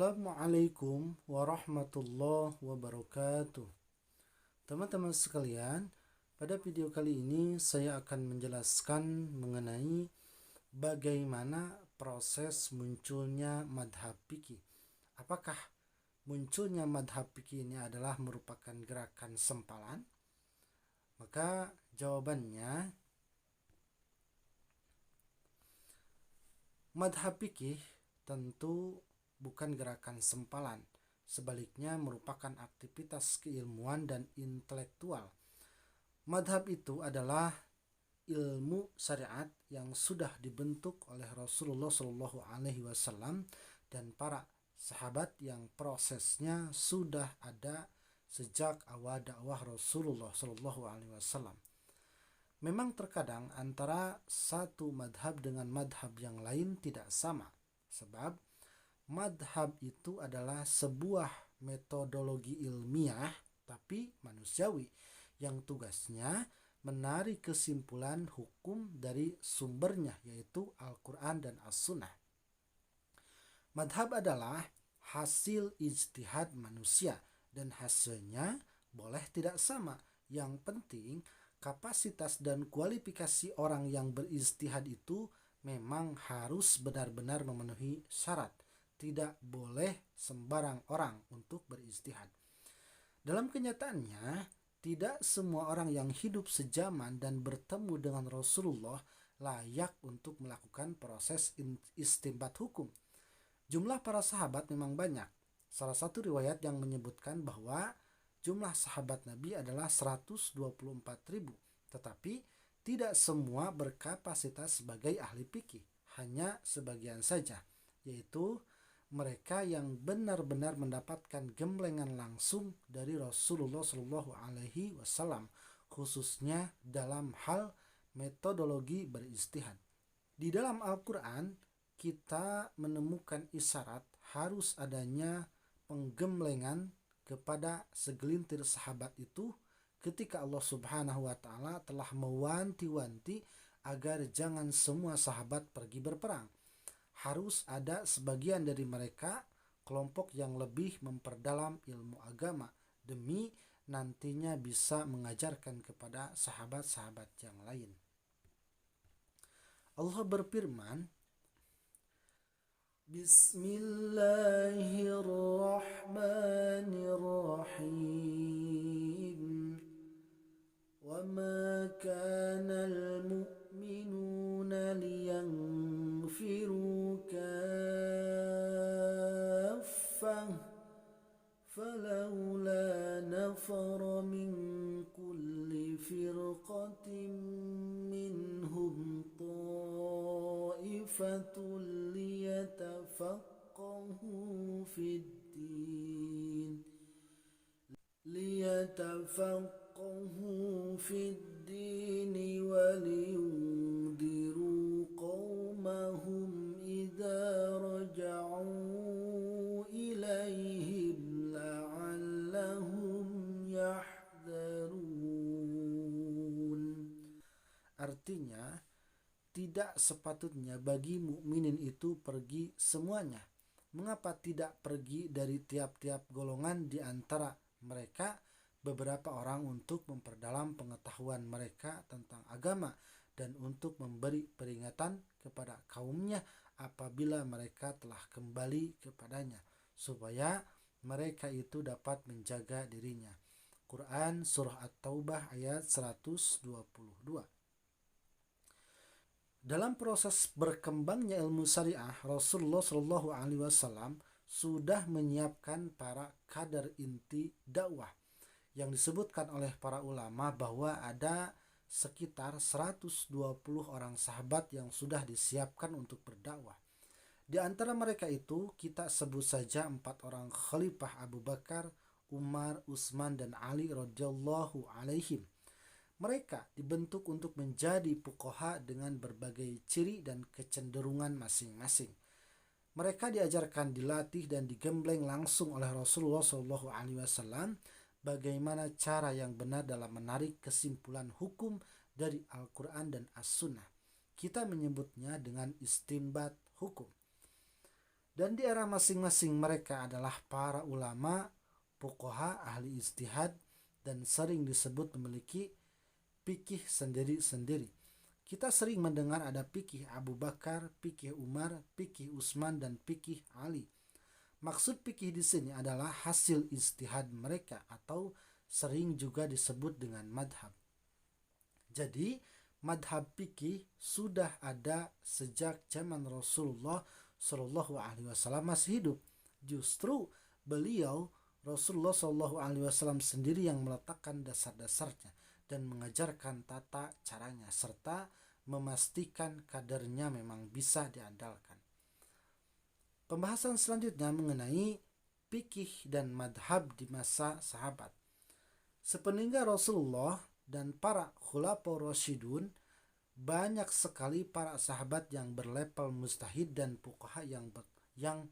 Assalamualaikum warahmatullahi wabarakatuh. Teman-teman sekalian, pada video kali ini saya akan menjelaskan mengenai bagaimana proses munculnya madhab fikih. Apakah munculnya madhab fikih ini adalah merupakan gerakan sempalan? Maka jawabannya, madhab fikih tentu bukan gerakan sempalan, sebaliknya merupakan aktivitas keilmuan dan intelektual. Madhab itu adalah ilmu syariat yang sudah dibentuk oleh Rasulullah Shallallahu Alaihi Wasallam dan para sahabat yang prosesnya sudah ada sejak awal dakwah Rasulullah Shallallahu Alaihi Wasallam. Memang terkadang antara satu madhab dengan madhab yang lain tidak sama, sebab madhab itu adalah sebuah metodologi ilmiah tapi manusiawi yang tugasnya menarik kesimpulan hukum dari sumbernya, yaitu Al-Quran dan As-Sunnah. Madhab adalah hasil ijtihad manusia dan hasilnya boleh tidak sama. Yang penting kapasitas dan kualifikasi orang yang berijtihad itu memang harus benar-benar memenuhi syarat. Tidak boleh sembarang orang untuk berijtihad. Dalam kenyataannya, tidak semua orang yang hidup sejaman dan bertemu dengan Rasulullah layak untuk melakukan proses istinbat hukum. Jumlah para sahabat memang banyak. Salah satu riwayat yang menyebutkan bahwa jumlah sahabat Nabi adalah 124.000, tetapi tidak semua berkapasitas sebagai ahli fikih, hanya sebagian saja, yaitu mereka yang benar-benar mendapatkan gemblengan langsung dari Rasulullah Shallallahu Alaihi Wasallam, khususnya dalam hal metodologi berijtihad. Di dalam Al-Quran kita menemukan isyarat harus adanya penggemblengan kepada segelintir sahabat itu ketika Allah Subhanahu wa Ta'ala telah mewanti-wanti agar jangan semua sahabat pergi berperang. Harus ada sebagian dari mereka, kelompok yang lebih memperdalam ilmu agama demi nantinya bisa mengajarkan kepada sahabat-sahabat yang lain. Allah berfirman, Bismillahirrahmanirrahim. Wa ma kana al-mu'minuna liyanfiru kaffah falawla nafara min kulli firqatin minhum ta'ifatun liyatafaqahu fid din waliyundiru qawmahum idza raja'u ilaihim la'allahum yahdharun. Artinya, tidak sepatutnya bagi mukminin itu pergi semuanya. Mengapa tidak pergi dari tiap-tiap golongan di antara mereka beberapa orang untuk memperdalam pengetahuan mereka tentang agama dan untuk memberi peringatan kepada kaumnya apabila mereka telah kembali kepadanya, supaya mereka itu dapat menjaga dirinya. Quran Surah At-Taubah ayat 122. Dalam proses berkembangnya ilmu syariah, Rasulullah Shallallahu Alaihi Wasallam sudah menyiapkan para kader inti dakwah yang disebutkan oleh para ulama bahwa ada sekitar 120 orang sahabat yang sudah disiapkan untuk berdakwah. Di antara mereka itu kita sebut saja 4 orang khalifah Abu Bakar, Umar, Utsman dan Ali radhiyallahu alaihim. Mereka dibentuk untuk menjadi fuqaha dengan berbagai ciri dan kecenderungan masing-masing. Mereka diajarkan, dilatih dan digembleng langsung oleh Rasulullah SAW bagaimana cara yang benar dalam menarik kesimpulan hukum dari Al-Quran dan As-Sunnah. Kita menyebutnya dengan istinbat hukum. Dan di era masing-masing mereka adalah para ulama, fuqaha, ahli ijtihad, dan sering disebut memiliki fikih sendiri-sendiri. Kita sering mendengar ada fikih Abu Bakar, fikih Umar, fikih Utsman, dan fikih Ali. Maksud fikih di sini adalah hasil ijtihad mereka atau sering juga disebut dengan madhab. Jadi, madhab fikih sudah ada sejak zaman Rasulullah Shallallahu Alaihi Wasallam masih hidup. Justru beliau Rasulullah Shallallahu Alaihi Wasallam sendiri yang meletakkan dasar-dasarnya dan mengajarkan tata caranya serta memastikan kadarnya memang bisa diandalkan. Pembahasan selanjutnya mengenai fikih dan madhab di masa sahabat. Sepeninggal Rasulullah dan para khulafaur rasyidun, banyak sekali para sahabat yang berlevel mujtahid dan fuqaha yang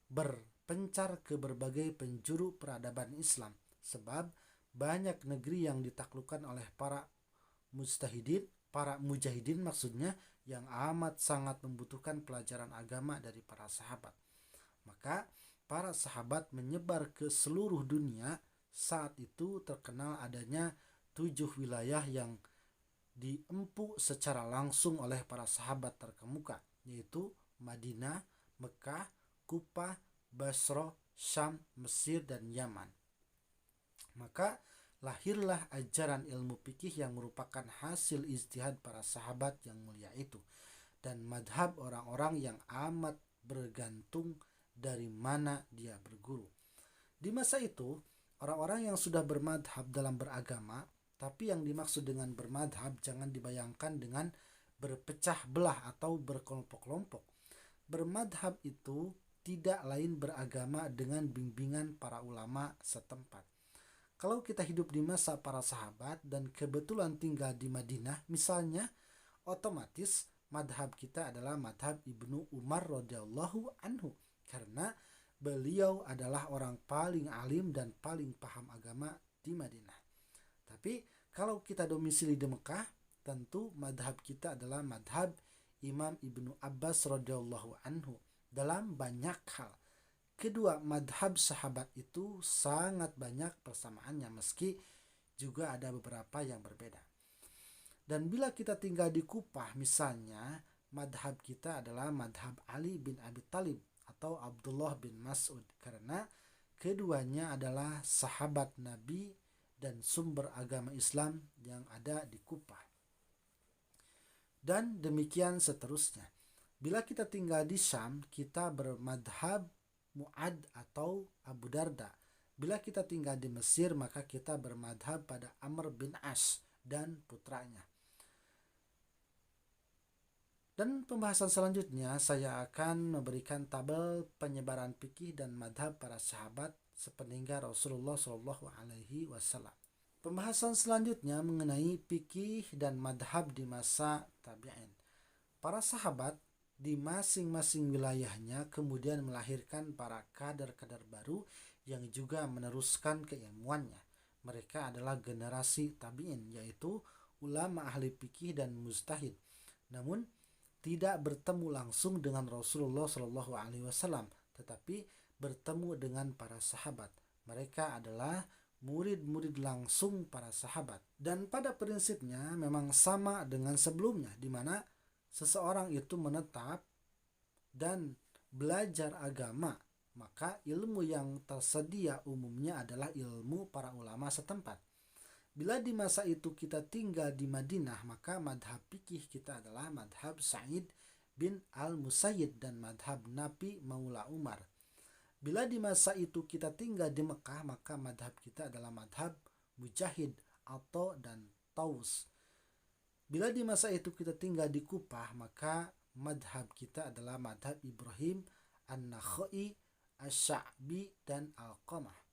berpencar ke berbagai penjuru peradaban Islam, sebab banyak negeri yang ditaklukkan oleh para mujahidin maksudnya, yang amat sangat membutuhkan pelajaran agama dari para sahabat. Maka para sahabat menyebar ke seluruh dunia. Saat itu terkenal adanya 7 wilayah yang diempu secara langsung oleh para sahabat terkemuka, yaitu Madinah, Mekah, Kufah, Basra, Syam, Mesir, dan Yaman. Maka lahirlah ajaran ilmu fikih yang merupakan hasil ijtihad para sahabat yang mulia itu, dan madhab orang-orang yang amat bergantung dari mana dia berguru. Di masa itu, orang-orang yang sudah bermadhab dalam beragama, tapi yang dimaksud dengan bermadhab jangan dibayangkan dengan berpecah belah atau berkelompok-kelompok. Bermadhab itu tidak lain beragama dengan bimbingan para ulama setempat. Kalau kita hidup di masa para sahabat dan kebetulan tinggal di Madinah misalnya, otomatis madhab kita adalah madhab Ibnu Umar radhiyallahu anhu, karena beliau adalah orang paling alim dan paling paham agama di Madinah. Tapi kalau kita domisili di Mekah, tentu madhab kita adalah madhab Imam Ibnu Abbas radhiyallahu anhu dalam banyak hal. Kedua madhab sahabat itu sangat banyak persamaannya, meski juga ada beberapa yang berbeda. Dan bila kita tinggal di Kufah misalnya, madhab kita adalah madhab Ali bin Abi Thalib atau Abdullah bin Mas'ud, karena keduanya adalah sahabat Nabi dan sumber agama Islam yang ada di Kufah. Dan demikian seterusnya. Bila kita tinggal di Syam, kita bermadhab Mu'ad atau Abu Darda. Bila kita tinggal di Mesir, maka kita bermadhab pada Amr bin As dan putranya. Dan pembahasan selanjutnya saya akan memberikan tabel penyebaran fikih dan madhab para sahabat sepeninggal Rasulullah Shallallahu Alaihi Wasallam. Pembahasan selanjutnya mengenai fikih dan madhab di masa tabi'in. Para sahabat di masing-masing wilayahnya kemudian melahirkan para kader-kader baru yang juga meneruskan keilmuannya. Mereka adalah generasi tabi'in, yaitu ulama ahli fikih dan mujtahid. Namun tidak bertemu langsung dengan Rasulullah Shallallahu Alaihi Wasallam, tetapi bertemu dengan para sahabat. Mereka adalah murid-murid langsung para sahabat, dan pada prinsipnya memang sama dengan sebelumnya, di mana seseorang itu menetap dan belajar agama, maka ilmu yang tersedia umumnya adalah ilmu para ulama setempat. Bila di masa itu kita tinggal di Madinah, maka madhab fikih kita adalah madhab Sa'id bin al-Musayyib dan madhab Nabi Maula Umar. Bila di masa itu kita tinggal di Mekah, maka madhab kita adalah madhab Mujahid, Atha, dan Taus. Bila di masa itu kita tinggal di Kufah, maka madhab kita adalah madhab Ibrahim, An-Nakhai, Asy-Sya'bi, dan Al-Qamah.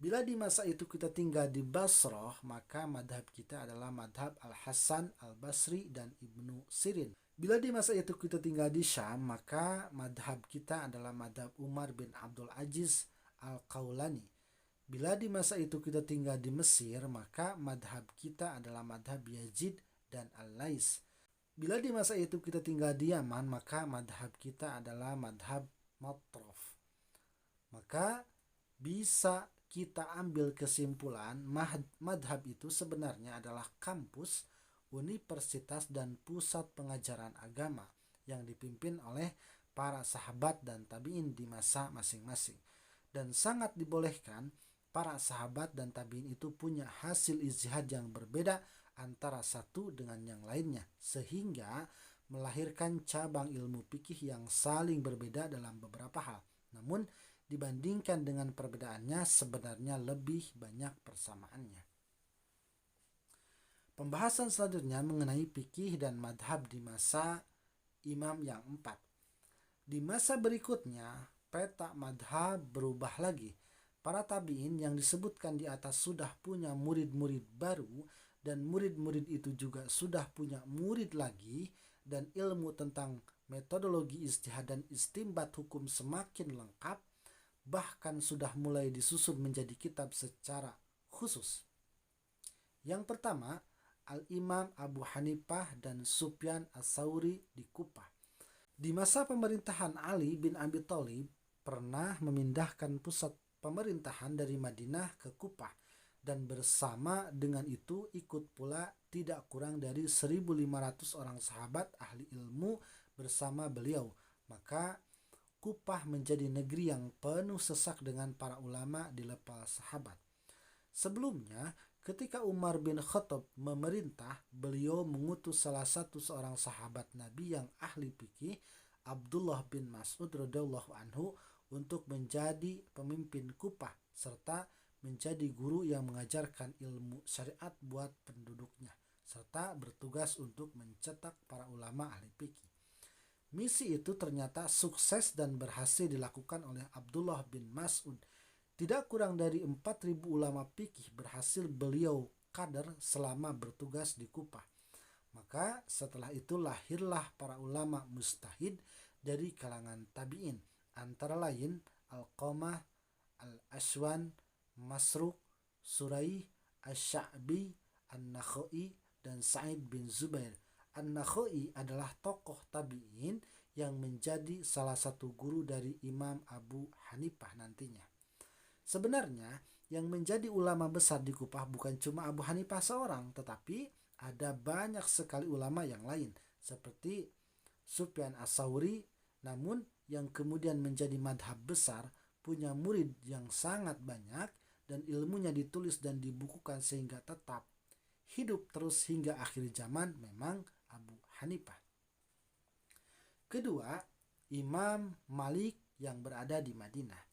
Bila di masa itu kita tinggal di Basrah, maka madhab kita adalah madhab Al-Hasan, Al-Basri, dan Ibnu Sirin. Bila di masa itu kita tinggal di Syam, maka madhab kita adalah madhab Umar bin Abdul Aziz Al-Qaulani. Bila di masa itu kita tinggal di Mesir, maka madhab kita adalah madhab Yazid dan Al-Lais. Bila di masa itu kita tinggal di Yaman, maka madhab kita adalah madhab matrof. Maka bisa kita ambil kesimpulan madhab itu sebenarnya adalah kampus, universitas, dan pusat pengajaran agama yang dipimpin oleh para sahabat dan tabi'in di masa masing-masing. Dan sangat dibolehkan para sahabat dan tabi'in itu punya hasil ijtihad yang berbeda antara satu dengan yang lainnya, sehingga melahirkan cabang ilmu fikih yang saling berbeda dalam beberapa hal. Namun dibandingkan dengan perbedaannya sebenarnya lebih banyak persamaannya. Pembahasan selanjutnya mengenai fikih dan madhab di masa imam yang 4. Di masa berikutnya, peta madhab berubah lagi. Para tabi'in yang disebutkan di atas sudah punya murid-murid baru, dan murid-murid itu juga sudah punya murid lagi, dan ilmu tentang metodologi ijtihad dan istinbat hukum semakin lengkap, bahkan sudah mulai disusun menjadi kitab secara khusus. Yang pertama, Al-Imam Abu Hanifah dan Sufyan Ats-Tsauri di Kufah. Di masa pemerintahan Ali bin Abi Thalib pernah memindahkan pusat pemerintahan dari Madinah ke Kufah, dan bersama dengan itu ikut pula tidak kurang dari 1.500 orang sahabat ahli ilmu bersama beliau. Maka Kufah menjadi negeri yang penuh sesak dengan para ulama dilepas sahabat. Sebelumnya, ketika Umar bin Khattab memerintah, beliau mengutus salah satu seorang sahabat Nabi yang ahli fikih, Abdullah bin Mas'ud radhiyallahu anhu, untuk menjadi pemimpin Kufah serta menjadi guru yang mengajarkan ilmu syariat buat penduduknya, serta bertugas untuk mencetak para ulama ahli fikih. Misi itu ternyata sukses dan berhasil dilakukan oleh Abdullah bin Mas'ud. Tidak kurang dari 4.000 ulama fikih berhasil beliau kader selama bertugas di Kufah. Maka setelah itu lahirlah para ulama mujtahid dari kalangan tabi'in, antara lain Alqamah, Al-Aswan, Masruq, Suraih, Asy-Sya'bi, An-Nakhai, dan Sa'id bin Zubair. An-Nakhai adalah tokoh tabi'in yang menjadi salah satu guru dari Imam Abu Hanifah nantinya. Sebenarnya yang menjadi ulama besar di Kufah bukan cuma Abu Hanifah seorang, tetapi ada banyak sekali ulama yang lain seperti Sufyan Ats-Tsauri, namun yang kemudian menjadi madhab besar, punya murid yang sangat banyak, dan ilmunya ditulis dan dibukukan sehingga tetap hidup terus hingga akhir zaman, memang Abu Hanifah. Kedua, Imam Malik yang berada di Madinah.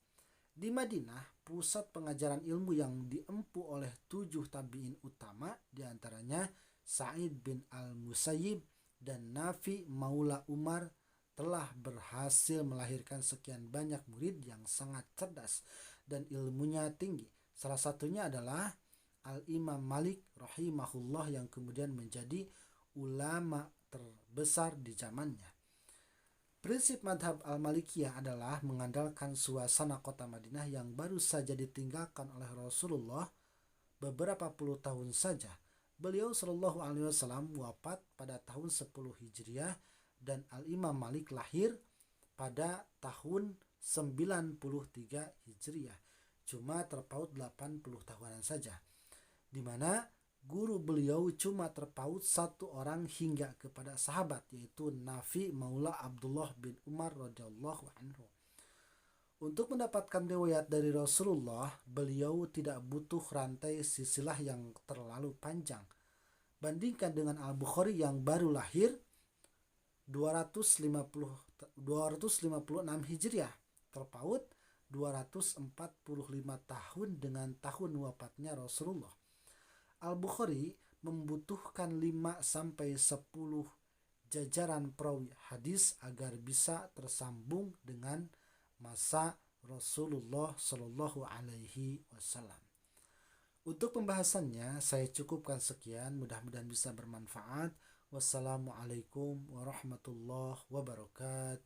Di Madinah, pusat pengajaran ilmu yang diempu oleh 7 tabi'in utama, diantaranya Sa'id bin Al-Musayyib dan Nafi Maula Umar, telah berhasil melahirkan sekian banyak murid yang sangat cerdas dan ilmunya tinggi. Salah satunya adalah Al-Imam Malik rahimahullah yang kemudian menjadi ulama terbesar di zamannya. Prinsip madhab Al-Malikiyah adalah mengandalkan suasana kota Madinah yang baru saja ditinggalkan oleh Rasulullah beberapa puluh tahun saja. Beliau Shallallahu Alaihi Wasallam wafat pada tahun 10 Hijriah dan Al-Imam Malik lahir pada tahun 93 Hijriah. Cuma terpaut 80 tahunan saja. Di mana guru beliau cuma terpaut satu orang hingga kepada sahabat, yaitu Nafi Maula Abdullah bin Umar radhiyallahu anhu. Untuk mendapatkan riwayat dari Rasulullah, beliau tidak butuh rantai silsilah yang terlalu panjang. Bandingkan dengan Al-Bukhari yang baru lahir 256 Hijriah, terpaut 245 tahun dengan tahun wafatnya Rasulullah. Al-Bukhari membutuhkan 5-10 jajaran perawi hadis agar bisa tersambung dengan masa Rasulullah Shallallahu Alaihi Wasallam. Untuk pembahasannya saya cukupkan sekian, mudah-mudahan bisa bermanfaat. Wassalamualaikum warahmatullahi wabarakatuh.